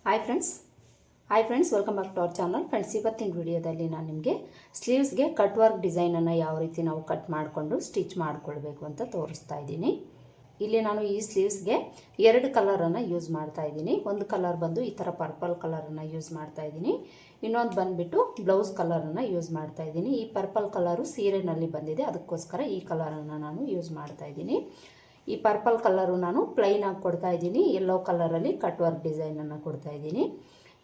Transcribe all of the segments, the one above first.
Hi friends welcome back to our channel. Friends, ಇವತ್ತಿನ ವಿಡಿಯೋದಲ್ಲಿ ನಾನು ನಿಮಗೆ ಸ್ಲೀವ್ಸ್ಗೆ ಕಟ್ ವರ್ಕ್ ಡಿಸೈನನ್ನು ಯಾವ ರೀತಿ ನಾವು ಕಟ್ ಮಾಡಿಕೊಂಡು ಸ್ಟಿಚ್ ಮಾಡಿಕೊಳ್ಬೇಕು ಅಂತ ತೋರಿಸ್ತಾ ಇದ್ದೀನಿ. ಇಲ್ಲಿ ನಾನು ಈ ಸ್ಲೀವ್ಸ್ಗೆ 2 ಕಲರನ್ನು ಯೂಸ್ ಮಾಡ್ತಾ ಇದ್ದೀನಿ. ಒಂದು ಕಲರ್ ಬಂದು ಈ ಥರ ಪರ್ಪಲ್ ಕಲರನ್ನು ಯೂಸ್ ಮಾಡ್ತಾ ಇದ್ದೀನಿ. ಇನ್ನೊಂದು ಬಂದುಬಿಟ್ಟು ಬ್ಲೌಸ್ ಕಲರನ್ನು ಯೂಸ್ ಮಾಡ್ತಾ ಇದ್ದೀನಿ. ಈ ಪರ್ಪಲ್ ಕಲರು ಸೀರೆನಲ್ಲಿ ಬಂದಿದೆ, ಅದಕ್ಕೋಸ್ಕರ ಈ ಕಲರನ್ನು ನಾನು ಯೂಸ್ ಮಾಡ್ತಾ ಇದ್ದೀನಿ. ಈ ಪರ್ಪಲ್ ಕಲರು ನಾನು ಪ್ಲೈನ್ ಆಗಿ ಕೊಡ್ತಾ ಇದ್ದೀನಿ. ಯೆಲ್ಲೋ ಕಲರಲ್ಲಿ ಕಟ್ ವರ್ಕ್ ಡಿಸೈನನ್ನು ಕೊಡ್ತಾ ಇದ್ದೀನಿ.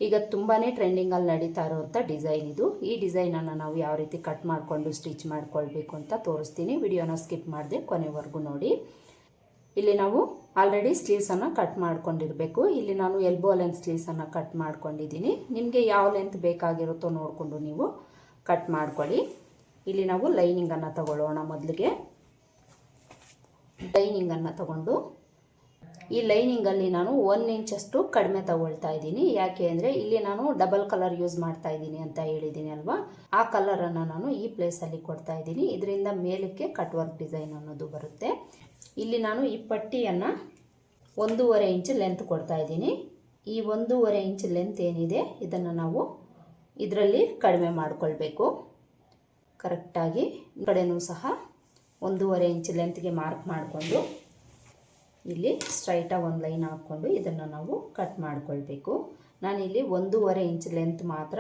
ಈಗ ತುಂಬಾ ಟ್ರೆಂಡಿಂಗಲ್ಲಿ ನಡೀತಾ ಇರೋವಂಥ ಡಿಸೈನ್ ಇದು. ಈ ಡಿಸೈನನ್ನು ನಾವು ಯಾವ ರೀತಿ ಕಟ್ ಮಾಡಿಕೊಂಡು ಸ್ಟಿಚ್ ಮಾಡ್ಕೊಳ್ಬೇಕು ಅಂತ ತೋರಿಸ್ತೀನಿ. ವಿಡಿಯೋನ ಸ್ಕಿಪ್ ಮಾಡದೆ ಕೊನೆವರೆಗೂ ನೋಡಿ. ಇಲ್ಲಿ ನಾವು ಆಲ್ರೆಡಿ ಸ್ಲೀವ್ಸನ್ನು ಕಟ್ ಮಾಡ್ಕೊಂಡಿರಬೇಕು. ಇಲ್ಲಿ ನಾನು ಎಲ್ಬೋ ಲೆಂತ್ ಸ್ಲೀವ್ಸನ್ನು ಕಟ್ ಮಾಡ್ಕೊಂಡಿದ್ದೀನಿ. ನಿಮಗೆ ಯಾವ ಲೆಂತ್ ಬೇಕಾಗಿರುತ್ತೋ ನೋಡಿಕೊಂಡು ನೀವು ಕಟ್ ಮಾಡ್ಕೊಳ್ಳಿ. ಇಲ್ಲಿ ನಾವು ಲೈನಿಂಗನ್ನು ತಗೊಳ್ಳೋಣ. ಮೊದಲಿಗೆ ಲೈನಿಂಗನ್ನು ತಗೊಂಡು ಈ ಲೈನಿಂಗಲ್ಲಿ ನಾನು 1 ಇಂಚಷ್ಟು ಕಡಿಮೆ ತಗೊಳ್ತಾ ಇದ್ದೀನಿ. ಯಾಕೆ ಅಂದರೆ ಇಲ್ಲಿ ನಾನು ಡಬಲ್ ಕಲರ್ ಯೂಸ್ ಮಾಡ್ತಾ ಇದ್ದೀನಿ ಅಂತ ಹೇಳಿದ್ದೀನಿ ಅಲ್ವಾ, ಆ ಕಲರನ್ನು ನಾನು ಈ ಪ್ಲೇಸಲ್ಲಿ ಕೊಡ್ತಾ ಇದ್ದೀನಿ. ಇದರಿಂದ ಮೇಲಕ್ಕೆ ಕಟ್ ವರ್ಕ್ ಡಿಸೈನ್ ಅನ್ನೋದು ಬರುತ್ತೆ. ಇಲ್ಲಿ ನಾನು ಈ ಪಟ್ಟಿಯನ್ನು 1.5 ಇಂಚ್ ಲೆಂತ್ ಕೊಡ್ತಾ ಇದ್ದೀನಿ. ಈ 1.5 ಇಂಚ್ ಲೆಂತ್ ಏನಿದೆ ಇದನ್ನು ನಾವು ಇದರಲ್ಲಿ ಕಡಿಮೆ ಮಾಡಿಕೊಳ್ಬೇಕು. ಕರೆಕ್ಟಾಗಿ ಈ ಕಡೆನೂ ಸಹ 1.5 ಇಂಚ್ ಲೆಂತ್ಗೆ ಮಾರ್ಕ್ ಮಾಡಿಕೊಂಡು ಇಲ್ಲಿ ಸ್ಟ್ರೈಟಾಗಿ ಒಂದು ಲೈನ್ ಹಾಕ್ಕೊಂಡು ಇದನ್ನು ನಾವು ಕಟ್ ಮಾಡ್ಕೊಳ್ಬೇಕು. ನಾನಿಲ್ಲಿ 1.5 ಇಂಚ್ ಲೆಂತ್ ಮಾತ್ರ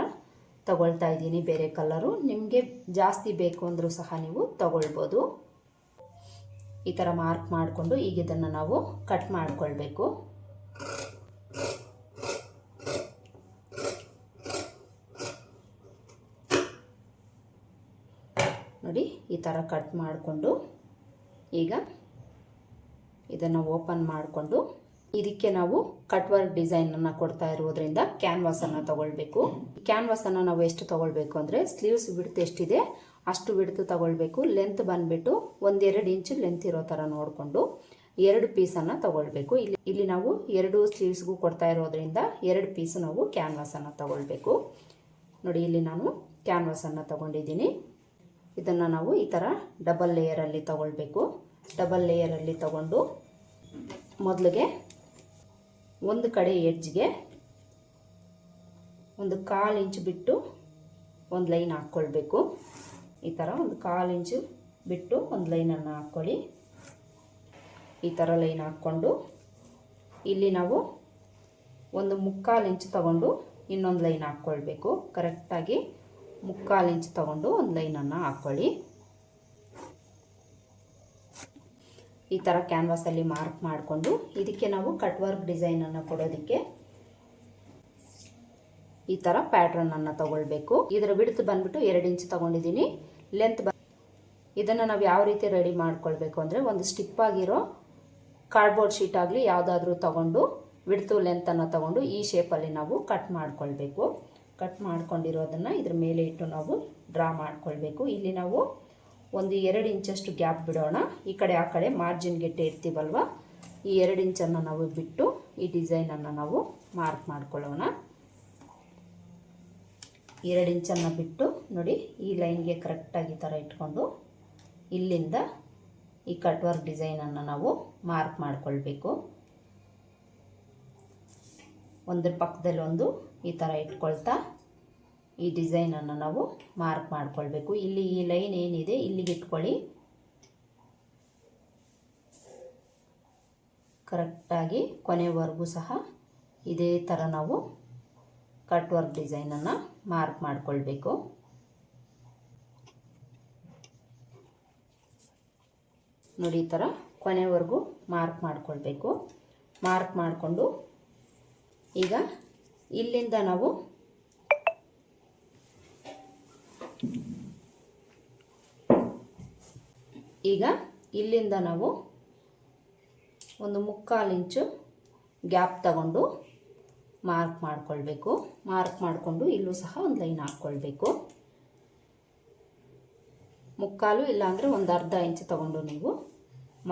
ತಗೊಳ್ತಾ ಇದ್ದೀನಿ. ಬೇರೆ ಕಲರು ನಿಮಗೆ ಜಾಸ್ತಿ ಬೇಕು ಅಂದರೂ ಸಹ ನೀವು ತಗೊಳ್ಬೋದು. ಈ ಥರ ಮಾರ್ಕ್ ಮಾಡಿಕೊಂಡು ಈಗ ಇದನ್ನು ನಾವು ಕಟ್ ಮಾಡ್ಕೊಳ್ಬೇಕು. ನೋಡಿ, ಈ ಥರ ಕಟ್ ಮಾಡಿಕೊಂಡು ಈಗ ಇದನ್ನು ಓಪನ್ ಮಾಡಿಕೊಂಡು ಇದಕ್ಕೆ ನಾವು ಕಟ್ ವರ್ಕ್ ಡಿಸೈನನ್ನು ಕೊಡ್ತಾ ಇರೋದ್ರಿಂದ ಕ್ಯಾನ್ವಾಸನ್ನು ತಗೊಳ್ಬೇಕು. ಕ್ಯಾನ್ವಾಸನ್ನು ನಾವು ಎಷ್ಟು ತಗೊಳ್ಬೇಕು ಅಂದರೆ ಸ್ಲೀವ್ಸ್ ವಿಡ್ತ್ ಎಷ್ಟಿದೆ ಅಷ್ಟು ವಿಡ್ತ್ ತಗೊಳ್ಬೇಕು. ಲೆಂತ್ ಬಂದುಬಿಟ್ಟು 1-2 ಇಂಚ್ ಲೆಂತ್ ಇರೋ ಥರ ನೋಡಿಕೊಂಡು 2 ಪೀಸನ್ನು ತಗೊಳ್ಬೇಕು. ಇಲ್ಲಿ ನಾವು 2 ಸ್ಲೀವ್ಸ್ಗೂ ಕೊಡ್ತಾ ಇರೋದ್ರಿಂದ 2 ಪೀಸ್ ನಾವು ಕ್ಯಾನ್ವಾಸನ್ನು ತಗೊಳ್ಬೇಕು. ನೋಡಿ, ಇಲ್ಲಿ ನಾನು ಕ್ಯಾನ್ವಾಸನ್ನು ತಗೊಂಡಿದ್ದೀನಿ. ಇದನ್ನು ನಾವು ಈ ಥರ ಡಬಲ್ ಲೇಯರಲ್ಲಿ ತಗೊಳ್ಬೇಕು. ಡಬಲ್ ಲೇಯರಲ್ಲಿ ತಗೊಂಡು ಮೊದಲಿಗೆ ಒಂದು ಕಡೆ ಎಡ್ಜ್ಗೆ 1/4 ಇಂಚ್ ಬಿಟ್ಟು ಒಂದು ಲೈನ್ ಹಾಕ್ಕೊಳ್ಬೇಕು. ಈ ಥರ 1/4 ಇಂಚು ಬಿಟ್ಟು ಒಂದು ಲೈನನ್ನು ಹಾಕ್ಕೊಳ್ಳಿ. ಈ ಥರ ಲೈನ್ ಹಾಕ್ಕೊಂಡು ಇಲ್ಲಿ ನಾವು 1/4 ಇಂಚ್ ತಗೊಂಡು ಇನ್ನೊಂದು ಲೈನ್ ಹಾಕ್ಕೊಳ್ಬೇಕು. ಕರೆಕ್ಟಾಗಿ 1/4 ಇಂಚ್ ತಗೊಂಡು ಒಂದು ಲೈನನ್ನು ಹಾಕ್ಕೊಳ್ಳಿ. ಈ ಥರ ಕ್ಯಾನ್ವಾಸಲ್ಲಿ ಮಾರ್ಕ್ ಮಾಡಿಕೊಂಡು ಇದಕ್ಕೆ ನಾವು ಕಟ್ ವರ್ಕ್ ಡಿಸೈನನ್ನು ಕೊಡೋದಕ್ಕೆ ಈ ಥರ ಪ್ಯಾಟ್ರನನ್ನು ತಗೊಳ್ಬೇಕು. ಇದರ ವಿಡ್ತ್ ಬಂದುಬಿಟ್ಟು 2 ಇಂಚ್ ತಗೊಂಡಿದ್ದೀನಿ. ಲೆಂತ್ ಇದನ್ನು ನಾವು ಯಾವ ರೀತಿ ರೆಡಿ ಮಾಡ್ಕೊಳ್ಬೇಕು ಅಂದರೆ ಒಂದು ಸ್ಟಿಪ್ ಆಗಿರೋ ಕಾರ್ಡ್ಬೋರ್ಡ್ ಶೀಟ್ ಆಗಲಿ ಯಾವುದಾದ್ರೂ ತಗೊಂಡು ವಿಡ್ತು ಲೆಂತನ್ನು ತಗೊಂಡು ಈ ಶೇಪಲ್ಲಿ ನಾವು ಕಟ್ ಮಾಡ್ಕೊಳ್ಬೇಕು. ಕಟ್ ಮಾಡ್ಕೊಂಡಿರೋದನ್ನು ಇದ್ರ ಮೇಲೆ ಇಟ್ಟು ನಾವು ಡ್ರಾ ಮಾಡ್ಕೊಳ್ಬೇಕು. ಇಲ್ಲಿ ನಾವು 1-2 ಇಂಚಷ್ಟು ಗ್ಯಾಪ್ ಬಿಡೋಣ. ಈ ಕಡೆ ಆ ಕಡೆ ಮಾರ್ಜಿನ್ ಗೆಟ್ಟೆ ಇರ್ತೀವಲ್ವ, ಈ 2 ಇಂಚನ್ನು ನಾವು ಬಿಟ್ಟು ಈ ಡಿಸೈನನ್ನು ನಾವು ಮಾರ್ಕ್ ಮಾಡ್ಕೊಳ್ಳೋಣ. 2 ಇಂಚನ್ನು ಬಿಟ್ಟು ನೋಡಿ, ಈ ಲೈನ್ಗೆ ಕರೆಕ್ಟಾಗಿ ಈ ಥರ ಇಟ್ಕೊಂಡು ಇಲ್ಲಿಂದ ಈ ಕಟ್ ವರ್ಕ್ ಡಿಸೈನನ್ನು ನಾವು ಮಾರ್ಕ್ ಮಾಡ್ಕೊಳ್ಬೇಕು. ಒಂದ್ರ ಪಕ್ಕದಲ್ಲಿ ಒಂದು ಈ ಥರ ಇಟ್ಕೊಳ್ತಾ ಈ ಡಿಸೈನನ್ನು ನಾವು ಮಾರ್ಕ್ ಮಾಡ್ಕೊಳ್ಬೇಕು. ಇಲ್ಲಿ ಈ ಲೈನ್ ಏನಿದೆ ಇಲ್ಲಿಗೆ ಇಟ್ಕೊಳ್ಳಿ. ಕರೆಕ್ಟಾಗಿ ಕೊನೆವರೆಗೂ ಸಹ ಇದೇ ಥರ ನಾವು ಕಟ್ ವರ್ಕ್ ಡಿಸೈನನ್ನು ಮಾರ್ಕ್ ಮಾಡ್ಕೊಳ್ಬೇಕು. ನೋಡಿ, ಈ ಥರ ಕೊನೆವರೆಗೂ ಮಾರ್ಕ್ ಮಾಡ್ಕೊಳ್ಬೇಕು. ಮಾರ್ಕ್ ಮಾಡಿಕೊಂಡು ಈಗ ಇಲ್ಲಿಂದ ನಾವು ಒಂದು 1/4 ಇಂಚು ಗ್ಯಾಪ್ ತಗೊಂಡು ಮಾರ್ಕ್ ಮಾಡ್ಕೊಳ್ಬೇಕು. ಮಾರ್ಕ್ ಮಾಡಿಕೊಂಡು ಇಲ್ಲೂ ಸಹ ಒಂದು ಲೈನ್ ಹಾಕ್ಕೊಳ್ಬೇಕು. 1/4 ಇಲ್ಲಾಂದರೆ ಒಂದು ಅರ್ಧ ಇಂಚ್ ತಗೊಂಡು ನೀವು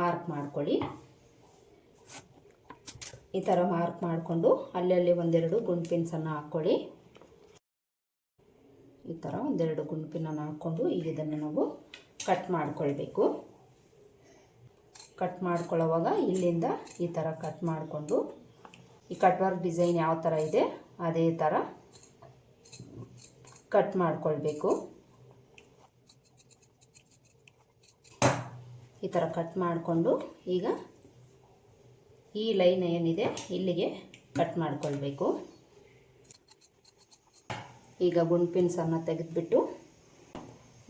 ಮಾರ್ಕ್ ಮಾಡ್ಕೊಳ್ಳಿ. ಈ ಥರ ಮಾರ್ಕ್ ಮಾಡಿಕೊಂಡು ಅಲ್ಲಲ್ಲಿ 1-2 ಗುಂಡ್ಪಿನ್ಸನ್ನು ಹಾಕ್ಕೊಳ್ಳಿ. ಈ ಥರ 1-2 ಗುಂಡ್ಪಿನನ್ನು ಹಾಕ್ಕೊಂಡು ಈಗ ಇದನ್ನು ನಾವು ಕಟ್ ಮಾಡ್ಕೊಳ್ಬೇಕು. ಕಟ್ ಮಾಡ್ಕೊಳ್ಳೋವಾಗ ಇಲ್ಲಿಂದ ಈ ಥರ ಕಟ್ ಮಾಡಿಕೊಂಡು ಈ ಕಟ್ ವರ್ಕ್ ಡಿಸೈನ್ ಯಾವ ಥರ ಇದೆ ಅದೇ ಥರ ಕಟ್ ಮಾಡ್ಕೊಳ್ಬೇಕು. ಈ ಥರ ಕಟ್ ಮಾಡಿಕೊಂಡು ಈಗ ಈ ಲೈನ್ ಏನಿದೆ ಇಲ್ಲಿಗೆ ಕಟ್ ಮಾಡ್ಕೊಳ್ಬೇಕು. ಈಗ ಗುಂಡ್ಪಿನ್ಸನ್ನು ತೆಗೆದುಬಿಟ್ಟು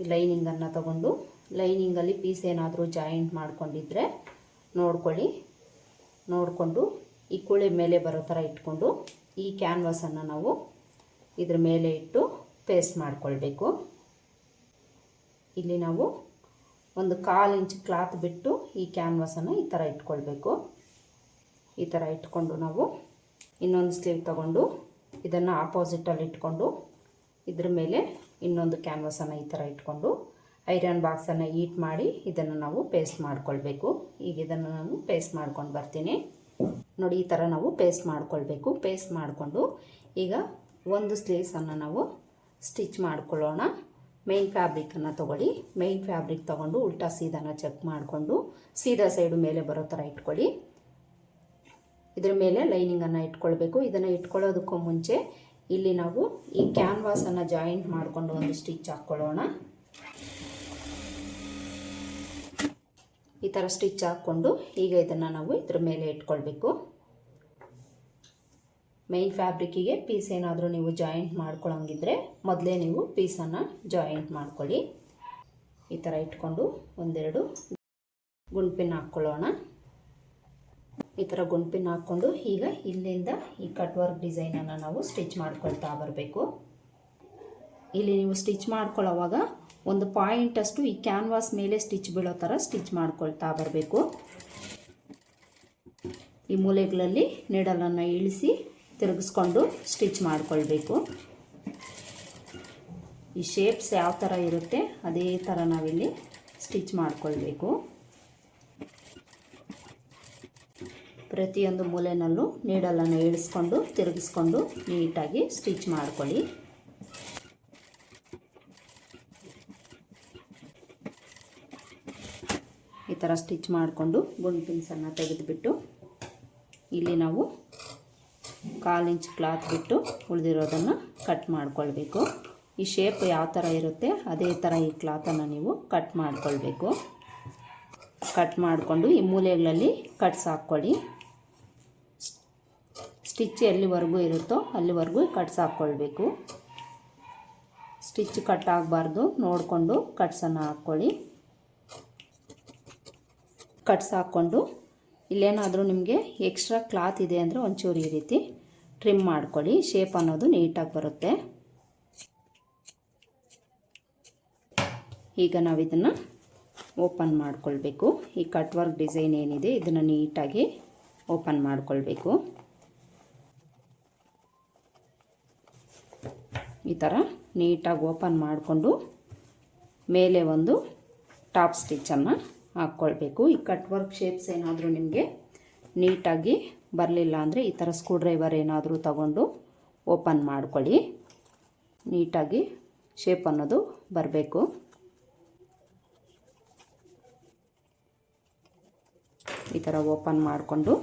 ಈ ಲೈನಿಂಗನ್ನು ತಗೊಂಡು ಲೈನಿಂಗಲ್ಲಿ ಪೀಸ್ ಏನಾದರೂ ಜಾಯಿಂಟ್ ಮಾಡ್ಕೊಂಡಿದ್ರೆ ನೋಡಿಕೊಂಡು ಈ ಕುಳಿ ಮೇಲೆ ಬರೋ ಥರ ಇಟ್ಕೊಂಡು ಈ ಕ್ಯಾನ್ವಾಸನ್ನು ನಾವು ಇದ್ರ ಮೇಲೆ ಇಟ್ಟು ಪೇಸ್ಟ್ ಮಾಡ್ಕೊಳ್ಬೇಕು. ಇಲ್ಲಿ ನಾವು ಒಂದು 1/4 ಇಂಚ್ ಕ್ಲಾತ್ ಬಿಟ್ಟು ಈ ಕ್ಯಾನ್ವಾಸನ್ನು ಈ ಥರ ಇಟ್ಕೊಳ್ಬೇಕು. ಈ ಥರ ಇಟ್ಕೊಂಡು ನಾವು ಇನ್ನೊಂದು ಸ್ಲೀವ್ ತಗೊಂಡು ಇದನ್ನು ಆಪೋಸಿಟಲ್ಲಿ ಇಟ್ಕೊಂಡು ಇದ್ರ ಮೇಲೆ ಇನ್ನೊಂದು ಕ್ಯಾನ್ವಾಸನ್ನು ಈ ಥರ ಇಟ್ಕೊಂಡು ಐರನ್ ಬಾಕ್ಸನ್ನು ಹೀಟ್ ಮಾಡಿ ಇದನ್ನು ನಾವು ಪೇಸ್ಟ್ ಮಾಡ್ಕೊಳ್ಬೇಕು. ಈಗ ಇದನ್ನು ನಾನು ಪೇಸ್ಟ್ ಮಾಡ್ಕೊಂಡು ಬರ್ತೀನಿ ನೋಡಿ. ಈ ಥರ ನಾವು ಪೇಸ್ಟ್ ಮಾಡ್ಕೊಳ್ಬೇಕು. ಪೇಸ್ಟ್ ಮಾಡಿಕೊಂಡು ಈಗ ಒಂದು ಸ್ಲೀವ್ಸನ್ನು ನಾವು ಸ್ಟಿಚ್ ಮಾಡ್ಕೊಳ್ಳೋಣ. ಮೇನ್ ಫ್ಯಾಬ್ರಿಕನ್ನು ತೊಗೊಳ್ಳಿ. ಮೇನ್ ಫ್ಯಾಬ್ರಿಕ್ ತೊಗೊಂಡು ಉಲ್ಟಾ ಸೀದಾನ ಚೆಕ್ ಮಾಡಿಕೊಂಡು ಸೀದಾ ಸೈಡು ಮೇಲೆ ಬರೋ ಥರ ಇಟ್ಕೊಳ್ಳಿ. ಇದ್ರ ಮೇಲೆ ಲೈನಿಂಗನ್ನು ಇಟ್ಕೊಳ್ಬೇಕು. ಇದನ್ನು ಇಟ್ಕೊಳ್ಳೋದಕ್ಕೂ ಮುಂಚೆ ಇಲ್ಲಿ ನಾವು ಈ ಕ್ಯಾನ್ವಾಸನ್ನು ಜಾಯಿಂಟ್ ಮಾಡಿಕೊಂಡು ಒಂದು ಸ್ಟಿಚ್ ಹಾಕ್ಕೊಳ್ಳೋಣ. ಈ ಥರ ಸ್ಟಿಚ್ ಹಾಕ್ಕೊಂಡು ಈಗ ಇದನ್ನು ನಾವು ಇದ್ರ ಮೇಲೆ ಇಟ್ಕೊಳ್ಬೇಕು. ಮೈನ್ ಫ್ಯಾಬ್ರಿಕ್ಕಿಗೆ ಪೀಸ್ ಏನಾದರೂ ನೀವು ಜಾಯಿಂಟ್ ಮಾಡ್ಕೊಳ್ಳೋಂಗಿದ್ರೆ ಮೊದಲೇ ನೀವು ಪೀಸನ್ನು ಜಾಯಿಂಟ್ ಮಾಡ್ಕೊಳ್ಳಿ. ಈ ಥರ ಇಟ್ಕೊಂಡು ಒಂದೆರಡು ಗುಂಡ್ಪಿನ್ ಹಾಕ್ಕೊಳ್ಳೋಣ. ಈ ಥರ ಗುಂಡ್ಪಿನ್ ಹಾಕ್ಕೊಂಡು ಈಗ ಇಲ್ಲಿಂದ ಈ ಕಟ್ ವರ್ಕ್ ಡಿಸೈನನ್ನು ನಾವು ಸ್ಟಿಚ್ ಮಾಡ್ಕೊಳ್ತಾ ಬರಬೇಕು. ಇಲ್ಲಿ ನೀವು ಸ್ಟಿಚ್ ಮಾಡ್ಕೊಳ್ಳೋವಾಗ ಒಂದು ಪಾಯಿಂಟಷ್ಟು ಈ ಕ್ಯಾನ್ವಾಸ್ ಮೇಲೆ ಸ್ಟಿಚ್ ಬೀಳೋ ಥರ ಸ್ಟಿಚ್ ಮಾಡ್ಕೊಳ್ತಾ ಬರಬೇಕು. ಈ ಮೂಲೆಗಳಲ್ಲಿ ನೀಡಲನ್ನು ಇಳಿಸಿ ತಿರುಗಿಸ್ಕೊಂಡು ಸ್ಟಿಚ್ ಮಾಡ್ಕೊಳ್ಬೇಕು. ಈ ಶೇಪ್ಸ್ ಯಾವ ಥರ ಇರುತ್ತೆ ಅದೇ ಥರ ನಾವಿಲ್ಲಿ ಸ್ಟಿಚ್ ಮಾಡ್ಕೊಳ್ಬೇಕು. ಪ್ರತಿಯೊಂದು ಮೂಲೆನಲ್ಲೂ ನೀಡಲನ್ನು ಇಳಿಸ್ಕೊಂಡು ತಿರುಗಿಸ್ಕೊಂಡು ನೀಟಾಗಿ ಸ್ಟಿಚ್ ಮಾಡ್ಕೊಳ್ಳಿ. ಈ ಥರ ಸ್ಟಿಚ್ ಮಾಡಿಕೊಂಡು ಗುಂಡ್ಪಿನ್ಸನ್ನು ತೆಗೆದುಬಿಟ್ಟು ಇಲ್ಲಿ ನಾವು 1/4 ಇಂಚ್ ಕ್ಲಾತ್ ಬಿಟ್ಟು ಉಳಿದಿರೋದನ್ನು ಕಟ್ ಮಾಡ್ಕೊಳ್ಬೇಕು. ಈ ಶೇಪ್ ಯಾವ ಥರ ಇರುತ್ತೆ ಅದೇ ಥರ ಈ ಕ್ಲಾತನ್ನು ನೀವು ಕಟ್ ಮಾಡ್ಕೊಳ್ಬೇಕು. ಕಟ್ ಮಾಡಿಕೊಂಡು ಈ ಮೂಲೆಗಳಲ್ಲಿ ಕಟ್ಸ್ ಹಾಕ್ಕೊಳ್ಳಿ. ಸ್ಟಿಚ್ ಎಲ್ಲಿವರೆಗೂ ಇರುತ್ತೋ ಅಲ್ಲಿವರೆಗೂ ಕಟ್ಸ್ ಹಾಕ್ಕೊಳ್ಬೇಕು. ಸ್ಟಿಚ್ ಕಟ್ ಆಗಬಾರ್ದು ನೋಡಿಕೊಂಡು ಕಟ್ಸನ್ನು ಹಾಕ್ಕೊಳ್ಳಿ. ಕಟ್ಸ್ ಹಾಕ್ಕೊಂಡು ಇಲ್ಲೇನಾದರೂ ನಿಮಗೆ ಎಕ್ಸ್ಟ್ರಾ ಕ್ಲಾತ್ ಇದೆ ಅಂದರೆ ಒಂಚೂರು ಈ ರೀತಿ ಟ್ರಿಮ್ ಮಾಡ್ಕೊಳ್ಳಿ. ಶೇಪ್ ಅನ್ನೋದು ನೀಟಾಗಿ ಬರುತ್ತೆ. ಈಗ ನಾವು ಇದನ್ನು ಓಪನ್ ಮಾಡ್ಕೊಳ್ಬೇಕು. ಈ ಕಟ್ ವರ್ಕ್ ಡಿಸೈನ್ ಏನಿದೆ ಇದನ್ನು ನೀಟಾಗಿ ಓಪನ್ ಮಾಡ್ಕೊಳ್ಬೇಕು. ಈ ಥರ ನೀಟಾಗಿ ಓಪನ್ ಮಾಡಿಕೊಂಡು ಮೇಲೆ ಒಂದು ಟಾಪ್ ಸ್ಟಿಚ್ಚನ್ನು ಹಾಕ್ಕೊಳ್ಬೇಕು. ಈ ಕಟ್ ವರ್ಕ್ ಶೇಪ್ಸ್ ಏನಾದರೂ ನಿಮಗೆ ನೀಟಾಗಿ ಬರಲಿಲ್ಲ ಅಂದರೆ ಈ ಥರ ಸ್ಕ್ರೂ ಡ್ರೈವರ್ ಏನಾದರೂ ತಗೊಂಡು ಓಪನ್ ಮಾಡ್ಕೊಳ್ಳಿ. ನೀಟಾಗಿ ಶೇಪ್ ಅನ್ನೋದು ಬರಬೇಕು. ಈ ಥರ ಓಪನ್ ಮಾಡಿಕೊಂಡು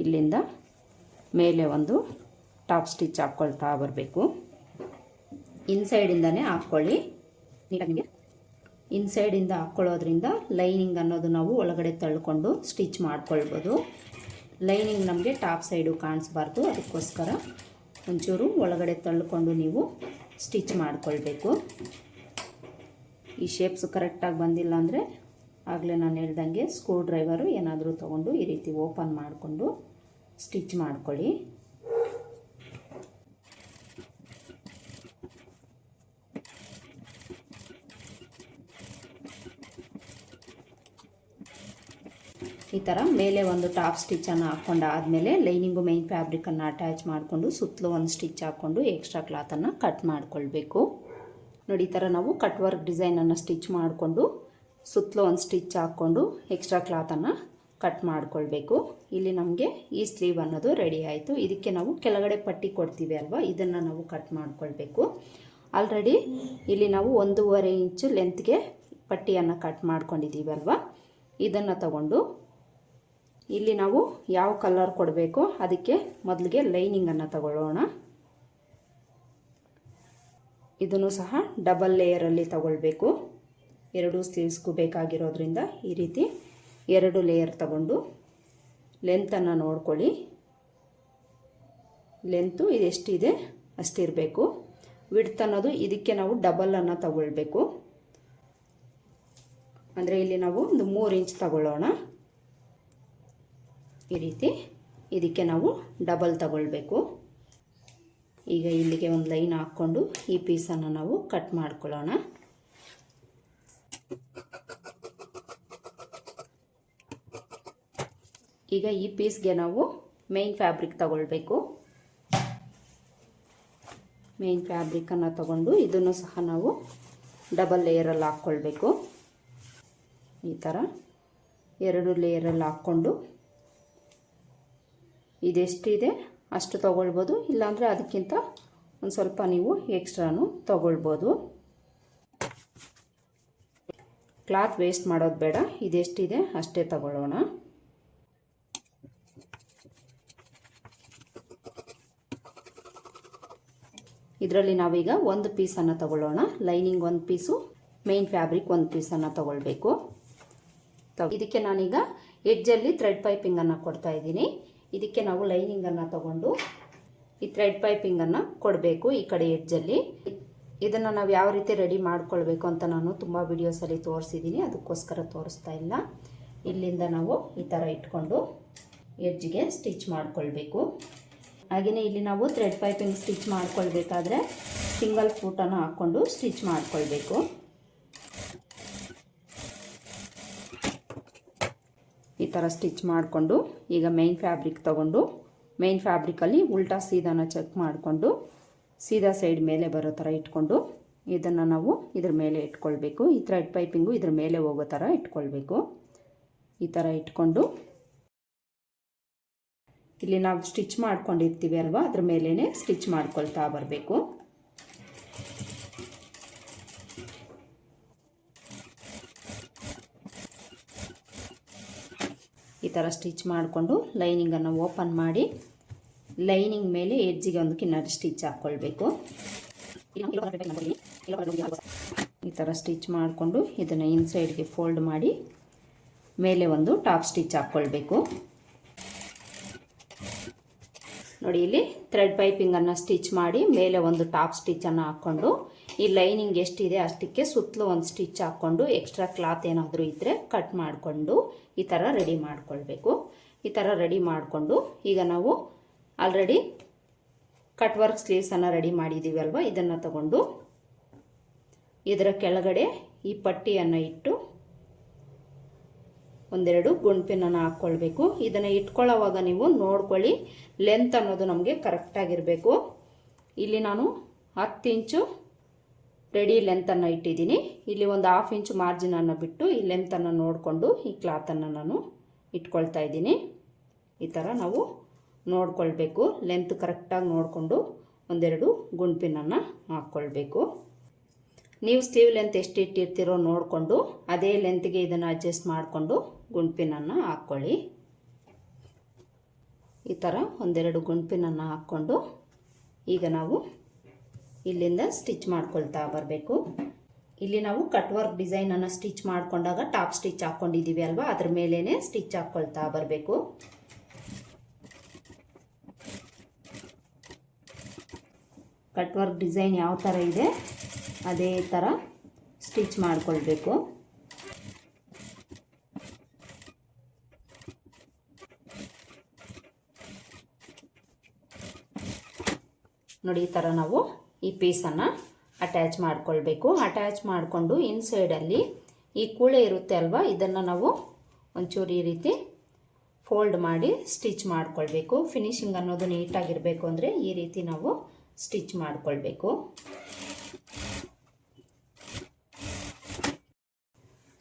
ಇಲ್ಲಿಂದ ಮೇಲೆ ಒಂದು ಟಾಪ್ ಸ್ಟಿಚ್ ಹಾಕ್ಕೊಳ್ತಾ ಬರಬೇಕು. ಇನ್ಸೈಡಿಂದನೇ ಹಾಕ್ಕೊಳ್ಳಿ. ನಿಮಗೆ ಇನ್ಸೈಡಿಂದ ಹಾಕ್ಕೊಳ್ಳೋದ್ರಿಂದ ಲೈನಿಂಗ್ ಅನ್ನೋದು ನಾವು ಒಳಗಡೆ ತಳ್ಕೊಂಡು ಸ್ಟಿಚ್ ಮಾಡ್ಕೊಳ್ಬೋದು. ಲೈನಿಂಗ್ ನಮಗೆ ಟಾಪ್ ಸೈಡು ಕಾಣಿಸ್ಬಾರ್ದು, ಅದಕ್ಕೋಸ್ಕರ ಒಂಚೂರು ಒಳಗಡೆ ತಳ್ಕೊಂಡು ನೀವು ಸ್ಟಿಚ್ ಮಾಡ್ಕೊಳ್ಬೇಕು. ಈ ಶೇಪ್ಸ್ ಕರೆಕ್ಟಾಗಿ ಬಂದಿಲ್ಲ ಅಂದರೆ ಆಗಲೇ ನಾನು ಹೇಳ್ದಂಗೆ ಸ್ಕ್ರೂ ಡ್ರೈವರು ಏನಾದರೂ ತೊಗೊಂಡು ಈ ರೀತಿ ಓಪನ್ ಮಾಡಿಕೊಂಡು ಸ್ಟಿಚ್ ಮಾಡ್ಕೊಳ್ಳಿ. ಈ ಥರ ಮೇಲೆ ಒಂದು ಟಾಪ್ ಸ್ಟಿಚ್ಚನ್ನು ಹಾಕ್ಕೊಂಡಾದಮೇಲೆ ಲೈನಿಂಗು ಮೈನ್ ಫ್ಯಾಬ್ರಿಕನ್ನು ಅಟ್ಯಾಚ್ ಮಾಡಿಕೊಂಡು ಸುತ್ತಲೂ ಒಂದು ಸ್ಟಿಚ್ ಹಾಕ್ಕೊಂಡು ಎಕ್ಸ್ಟ್ರಾ ಕ್ಲಾತನ್ನು ಕಟ್ ಮಾಡ್ಕೊಳ್ಬೇಕು. ನೋಡಿ, ಈ ಥರ ನಾವು ಕಟ್ ವರ್ಕ್ ಡಿಸೈನನ್ನು ಸ್ಟಿಚ್ ಮಾಡಿಕೊಂಡು ಸುತ್ತಲೂ ಒಂದು ಸ್ಟಿಚ್ ಹಾಕ್ಕೊಂಡು ಎಕ್ಸ್ಟ್ರಾ ಕ್ಲಾತನ್ನು ಕಟ್ ಮಾಡ್ಕೊಳ್ಬೇಕು. ಇಲ್ಲಿ ನಮಗೆ ಈ ಸ್ಲೀವ್ ಅನ್ನೋದು ರೆಡಿ ಆಯಿತು. ಇದಕ್ಕೆ ನಾವು ಕೆಳಗಡೆ ಪಟ್ಟಿ ಕೊಡ್ತೀವಿ ಅಲ್ವಾ, ಇದನ್ನು ನಾವು ಕಟ್ ಮಾಡ್ಕೊಳ್ಬೇಕು. ಆಲ್ರೆಡಿ ಇಲ್ಲಿ ನಾವು 1.5 ಇಂಚು ಲೆಂತ್ಗೆ ಪಟ್ಟಿಯನ್ನು ಕಟ್ ಮಾಡ್ಕೊಂಡಿದ್ದೀವಿ ಅಲ್ವಾ, ಇದನ್ನು ತಗೊಂಡು ಇಲ್ಲಿ ನಾವು ಯಾವ ಕಲರ್ ಕೊಡಬೇಕು ಅದಕ್ಕೆ ಮೊದಲಿಗೆ ಲೈನಿಂಗನ್ನು ತಗೊಳ್ಳೋಣ. ಇದನ್ನು ಸಹ ಡಬಲ್ ಲೇಯರಲ್ಲಿ ತಗೊಳ್ಬೇಕು. 2 ಸ್ಲೀವ್ಸ್ಗೂ ಬೇಕಾಗಿರೋದ್ರಿಂದ ಈ ರೀತಿ 2 ಲೇಯರ್ ತಗೊಂಡು ಲೆಂತನ್ನು ನೋಡ್ಕೊಳ್ಳಿ. ಲೆಂತು ಇದೆಷ್ಟಿದೆ ಅಷ್ಟಿರಬೇಕು. ವಿಡ್ತ್ ಅನ್ನೋದು ಇದಕ್ಕೆ ನಾವು ಡಬಲನ್ನು ತಗೊಳ್ಬೇಕು. ಅಂದರೆ ಇಲ್ಲಿ ನಾವು ಒಂದು 3 ಇಂಚ್ ತಗೊಳ್ಳೋಣ. ಈ ರೀತಿ ಇದಕ್ಕೆ ನಾವು ಡಬಲ್ ತಗೊಳ್ಬೇಕು. ಈಗ ಇಲ್ಲಿಗೆ ಒಂದು ಲೈನ್ ಹಾಕ್ಕೊಂಡು ಈ ಪೀಸನ್ನು ನಾವು ಕಟ್ ಮಾಡ್ಕೊಳ್ಳೋಣ. ಈಗ ಈ ಪೀಸ್ಗೆ ನಾವು ಮೇನ್ ಫ್ಯಾಬ್ರಿಕ್ ತಗೊಳ್ಬೇಕು. ಮೇನ್ ಫ್ಯಾಬ್ರಿಕನ್ನು ತಗೊಂಡು ಇದನ್ನು ಸಹ ನಾವು ಡಬಲ್ ಲೇಯರಲ್ಲಿ ಹಾಕ್ಕೊಳ್ಬೇಕು. ಈ ಥರ 2 ಲೇಯರಲ್ಲಿ ಹಾಕ್ಕೊಂಡು ಇದೆಷ್ಟಿದೆ ಅಷ್ಟು ತಗೊಳ್ಬೋದು, ಇಲ್ಲಾಂದರೆ ಅದಕ್ಕಿಂತ ಒಂದು ಸ್ವಲ್ಪ ನೀವು ಎಕ್ಸ್ಟ್ರಾನು ತಗೊಳ್ಬೋದು. ಕ್ಲಾತ್ ವೇಸ್ಟ್ ಮಾಡೋದು ಬೇಡ, ಇದೆಷ್ಟಿದೆ ಅಷ್ಟೇ ತಗೊಳ್ಳೋಣ. ಇದರಲ್ಲಿ ನಾವೀಗ ಒಂದು ಪೀಸನ್ನು ತಗೊಳ್ಳೋಣ. ಲೈನಿಂಗ್ ಒಂದು ಪೀಸು, ಮೇನ್ ಫ್ಯಾಬ್ರಿಕ್ ಒಂದು ಪೀಸನ್ನು ತಗೊಳ್ಬೇಕು. ಇದಕ್ಕೆ ನಾನೀಗ ಎಡ್ಜಲ್ಲಿ ಥ್ರೆಡ್ ಪೈಪಿಂಗನ್ನು ಕೊಡ್ತಾ ಇದ್ದೀನಿ. ಇದಕ್ಕೆ ನಾವು ಲೈನಿಂಗನ್ನು ತಗೊಂಡು ಈ ಥ್ರೆಡ್ ಪೈಪಿಂಗನ್ನು ಕೊಡಬೇಕು ಈ ಕಡೆ ಎಡ್ಜಲ್ಲಿ. ಇದನ್ನು ನಾವು ಯಾವ ರೀತಿ ರೆಡಿ ಮಾಡ್ಕೊಳ್ಬೇಕು ಅಂತ ನಾನು ತುಂಬ ವಿಡಿಯೋಸಲ್ಲಿ ತೋರಿಸಿದ್ದೀನಿ, ಅದಕ್ಕೋಸ್ಕರ ತೋರಿಸ್ತಾ ಇಲ್ಲ. ಇಲ್ಲಿಂದ ನಾವು ಈ ಥರ ಇಟ್ಕೊಂಡು ಎಡ್ಜ್ಗೆ ಸ್ಟಿಚ್ ಮಾಡ್ಕೊಳ್ಬೇಕು. ಹಾಗೆಯೇ ಇಲ್ಲಿ ನಾವು ಥ್ರೆಡ್ ಪೈಪಿಂಗ್ ಸ್ಟಿಚ್ ಮಾಡ್ಕೊಳ್ಬೇಕಾದ್ರೆ ಸಿಂಗಲ್ ಫೂಟನ್ನು ಹಾಕ್ಕೊಂಡು ಸ್ಟಿಚ್ ಮಾಡ್ಕೊಳ್ಬೇಕು. ಈ ಥರ ಸ್ಟಿಚ್ ಮಾಡಿಕೊಂಡು ಈಗ ಮೇನ್ ಫ್ಯಾಬ್ರಿಕ್ ತಗೊಂಡು ಮೇನ್ ಫ್ಯಾಬ್ರಿಕಲ್ಲಿ ಉಲ್ಟಾ ಸೀದಾನ ಚೆಕ್ ಮಾಡಿಕೊಂಡು ಸೀದಾ ಸೈಡ್ ಮೇಲೆ ಬರೋ ಥರ ಇಟ್ಕೊಂಡು ಇದನ್ನು ನಾವು ಇದ್ರ ಮೇಲೆ ಇಟ್ಕೊಳ್ಬೇಕು. ಈ ಥ್ರೆಡ್ ಪೈಪಿಂಗು ಇದ್ರ ಮೇಲೆ ಹೋಗೋ ಥರ ಇಟ್ಕೊಳ್ಬೇಕು. ಈ ಥರ ಇಟ್ಕೊಂಡು ಇಲ್ಲಿ ನಾವು ಸ್ಟಿಚ್ ಮಾಡ್ಕೊಂಡಿರ್ತೀವಿ ಅಲ್ವಾ, ಅದ್ರ ಮೇಲೇ ಸ್ಟಿಚ್ ಮಾಡ್ಕೊಳ್ತಾ ಬರಬೇಕು. ಈ ಥರ ಸ್ಟಿಚ್ ಮಾಡಿಕೊಂಡು ಲೈನಿಂಗನ್ನು ಓಪನ್ ಮಾಡಿ ಲೈನಿಂಗ್ ಮೇಲೆ ಎಡ್ಜಿಗೆ ಒಂದು ಕಿನ್ನರಿ ಸ್ಟಿಚ್ ಹಾಕ್ಕೊಳ್ಬೇಕು. ಈ ಥರ ಸ್ಟಿಚ್ ಮಾಡಿಕೊಂಡು ಇದನ್ನು ಇನ್ಸೈಡ್ಗೆ ಫೋಲ್ಡ್ ಮಾಡಿ ಮೇಲೆ ಒಂದು ಟಾಪ್ ಸ್ಟಿಚ್ ಹಾಕ್ಕೊಳ್ಬೇಕು. ನೋಡಿ, ಇಲ್ಲಿ ಥ್ರೆಡ್ ಪೈಪಿಂಗನ್ನು ಸ್ಟಿಚ್ ಮಾಡಿ ಮೇಲೆ ಒಂದು ಟಾಪ್ ಸ್ಟಿಚ್ಚನ್ನು ಹಾಕ್ಕೊಂಡು ಈ ಲೈನಿಂಗ್ ಎಷ್ಟಿದೆ ಅಷ್ಟಕ್ಕೆ ಸುತ್ತಲೂ ಒಂದು ಸ್ಟಿಚ್ ಹಾಕ್ಕೊಂಡು ಎಕ್ಸ್ಟ್ರಾ ಕ್ಲಾತ್ ಏನಾದರೂ ಇದ್ದರೆ ಕಟ್ ಮಾಡಿಕೊಂಡು ಈ ಥರ ರೆಡಿ ಮಾಡ್ಕೊಳ್ಬೇಕು. ಈ ಥರ ರೆಡಿ ಮಾಡಿಕೊಂಡು ಈಗ ನಾವು ಆಲ್ರೆಡಿ ಕಟ್ ವರ್ಕ್ ಸ್ಲೀವ್ಸನ್ನು ರೆಡಿ ಮಾಡಿದ್ದೀವಿ ಅಲ್ವಾ, ಇದನ್ನು ತಗೊಂಡು ಇದರ ಕೆಳಗಡೆ ಈ ಪಟ್ಟಿಯನ್ನು ಇಟ್ಟು ಒಂದೆರಡು ಗುಂಡ್ಪಿನನ್ನು ಹಾಕ್ಕೊಳ್ಬೇಕು. ಇದನ್ನು ಇಟ್ಕೊಳ್ಳೋವಾಗ ನೀವು ನೋಡ್ಕೊಳ್ಳಿ, ಲೆಂತ್ ಅನ್ನೋದು ನಮಗೆ ಕರೆಕ್ಟಾಗಿರಬೇಕು. ಇಲ್ಲಿ ನಾನು 10 ಇಂಚು ರೆಡಿ ಲೆಂತನ್ನು ಇಟ್ಟಿದ್ದೀನಿ. ಇಲ್ಲಿ ಒಂದು 1/2 ಇಂಚು ಮಾರ್ಜಿನನ್ನು ಬಿಟ್ಟು ಈ ಲೆಂತನ್ನು ನೋಡಿಕೊಂಡು ಈ ಕ್ಲಾತನ್ನು ನಾನು ಇಟ್ಕೊಳ್ತಾ ಇದ್ದೀನಿ. ಈ ಥರ ನಾವು ನೋಡ್ಕೊಳ್ಬೇಕು, ಲೆಂತ್ ಕರೆಕ್ಟಾಗಿ ನೋಡಿಕೊಂಡು ಒಂದೆರಡು ಗುಂಡ್ಪಿನನ್ನು ಹಾಕ್ಕೊಳ್ಬೇಕು. ನೀವು ಸ್ಲೀವ್ ಲೆಂತ್ ಎಷ್ಟು ಇಟ್ಟಿರ್ತೀರೋ ನೋಡಿಕೊಂಡು ಅದೇ ಲೆಂತ್ಗೆ ಇದನ್ನು ಅಡ್ಜಸ್ಟ್ ಮಾಡಿಕೊಂಡು ಗುಂಡ್ಪಿನನ್ನು ಹಾಕ್ಕೊಳ್ಳಿ. ಈ ಥರ ಒಂದೆರಡು ಗುಂಡ್ಪಿನನ್ನು ಹಾಕ್ಕೊಂಡು ಈಗ ನಾವು ಇಲ್ಲಿಂದ ಸ್ಟಿಚ್ ಮಾಡ್ಕೊಳ್ತಾ ಬರಬೇಕು. ಇಲ್ಲಿ ನಾವು ಕಟ್ ವರ್ಕ್ ಡಿಸೈನನ್ನು ಸ್ಟಿಚ್ ಮಾಡಿಕೊಂಡಾಗ ಟಾಪ್ ಸ್ಟಿಚ್ ಹಾಕ್ಕೊಂಡಿದ್ದೀವಿ ಅಲ್ವಾ, ಅದ್ರ ಮೇಲೇ ಸ್ಟಿಚ್ ಹಾಕ್ಕೊಳ್ತಾ ಬರಬೇಕು. ಕಟ್ ವರ್ಕ್ ಡಿಸೈನ್ ಯಾವ ಥರ ಇದೆ ಅದೇ ಥರ ಸ್ಟಿಚ್ ಮಾಡಿಕೊಳ್ಬೇಕು. ನೋಡಿ, ಈ ಥರ ನಾವು ಈ ಪೀಸನ್ನು ಅಟ್ಯಾಚ್ ಮಾಡಿಕೊಳ್ಬೇಕು. ಅಟ್ಯಾಚ್ ಮಾಡಿಕೊಂಡು ಇನ್ಸೈಡಲ್ಲಿ ಈ ಕೂಳೆ ಇರುತ್ತೆ ಅಲ್ವಾ, ಇದನ್ನು ನಾವು ಒಂಚೂರು ಈ ರೀತಿ ಫೋಲ್ಡ್ ಮಾಡಿ ಸ್ಟಿಚ್ ಮಾಡಿಕೊಳ್ಬೇಕು. ಫಿನಿಶಿಂಗ್ ಅನ್ನೋದು ನೀಟಾಗಿರಬೇಕು ಅಂದರೆ ಈ ರೀತಿ ನಾವು ಸ್ಟಿಚ್ ಮಾಡಿಕೊಳ್ಬೇಕು.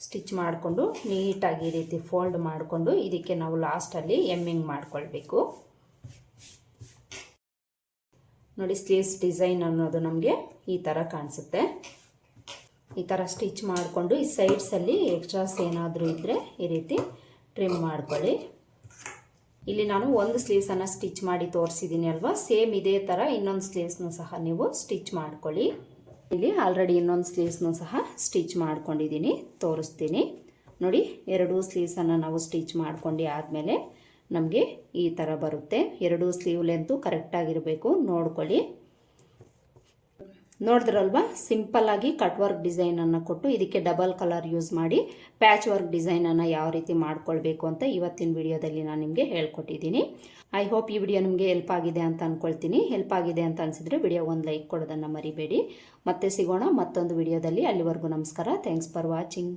ಸ್ಟಿಚ್ ಮಾಡಿಕೊಂಡು ನೀಟಾಗಿ ಈ ರೀತಿ ಫೋಲ್ಡ್ ಮಾಡಿಕೊಂಡು ಇದಕ್ಕೆ ನಾವು ಲಾಸ್ಟಲ್ಲಿ ಎಮ್ಮಿಂಗ್ ಮಾಡಿಕೊಳ್ಬೇಕು. ನೋಡಿ, ಸ್ಲೀವ್ಸ್ ಡಿಸೈನ್ ಅನ್ನೋದು ನಮಗೆ ಈ ಥರ ಕಾಣಿಸುತ್ತೆ. ಈ ಥರ ಸ್ಟಿಚ್ ಮಾಡಿಕೊಂಡು ಈ ಸೈಡ್ಸಲ್ಲಿ ಎಕ್ಸ್ಟ್ರಾಸ್ ಏನಾದರೂ ಇದ್ದರೆ ಈ ರೀತಿ ಟ್ರಿಮ್ ಮಾಡ್ಕೊಳ್ಳಿ. ಇಲ್ಲಿ ನಾನು ಒಂದು ಸ್ಲೀವ್ಸನ್ನು ಸ್ಟಿಚ್ ಮಾಡಿ ತೋರಿಸಿದ್ದೀನಿ ಅಲ್ವಾ, ಸೇಮ್ ಇದೇ ಥರ ಇನ್ನೊಂದು ಸ್ಲೀವ್ಸ್ನೂ ಸಹ ನೀವು ಸ್ಟಿಚ್ ಮಾಡ್ಕೊಳ್ಳಿ. ಇಲ್ಲಿ ಆಲ್ರೆಡಿ ಇನ್ನೊಂದು ಸ್ಲೀವ್ಸ್ನೂ ಸಹ ಸ್ಟಿಚ್ ಮಾಡ್ಕೊಂಡಿದ್ದೀನಿ, ತೋರಿಸ್ತೀನಿ ನೋಡಿ. 2 ಸ್ಲೀವ್ಸನ್ನು ನಾವು ಸ್ಟಿಚ್ ಮಾಡ್ಕೊಂಡು ಆದಮೇಲೆ ನಮಗೆ ಈ ಥರ ಬರುತ್ತೆ. 2 ಸ್ಲೀವ್ ಲೆಂತು ಕರೆಕ್ಟಾಗಿರಬೇಕು, ನೋಡ್ಕೊಳ್ಳಿ. ನೋಡಿದ್ರಲ್ವಾ, ಸಿಂಪಲ್ಲಾಗಿ ಕಟ್ ವರ್ಕ್ ಡಿಸೈನನ್ನು ಕೊಟ್ಟು ಇದಕ್ಕೆ ಡಬಲ್ ಕಲರ್ ಯೂಸ್ ಮಾಡಿ ಪ್ಯಾಚ್ ವರ್ಕ್ ಡಿಸೈನನ್ನು ಯಾವ ರೀತಿ ಮಾಡ್ಕೊಳ್ಬೇಕು ಅಂತ ಇವತ್ತಿನ ವಿಡಿಯೋದಲ್ಲಿ ನಾನು ನಿಮಗೆ ಹೇಳ್ಕೊಟ್ಟಿದ್ದೀನಿ. ಐ ಹೋಪ್ ಈ ವಿಡಿಯೋ ನಿಮಗೆ ಹೆಲ್ಪ್ ಆಗಿದೆ ಅಂತ ಅಂದ್ಕೊಳ್ತೀನಿ. ಹೆಲ್ಪ್ ಆಗಿದೆ ಅಂತ ಅನಿಸಿದ್ರೆ ವಿಡಿಯೋ ಒಂದು ಲೈಕ್ ಕೊಡೋದನ್ನು ಮರಿಬೇಡಿ. ಮತ್ತೆ ಸಿಗೋಣ ಮತ್ತೊಂದು ವಿಡಿಯೋದಲ್ಲಿ. ಅಲ್ಲಿವರೆಗೂ ನಮಸ್ಕಾರ. Thanks for watching.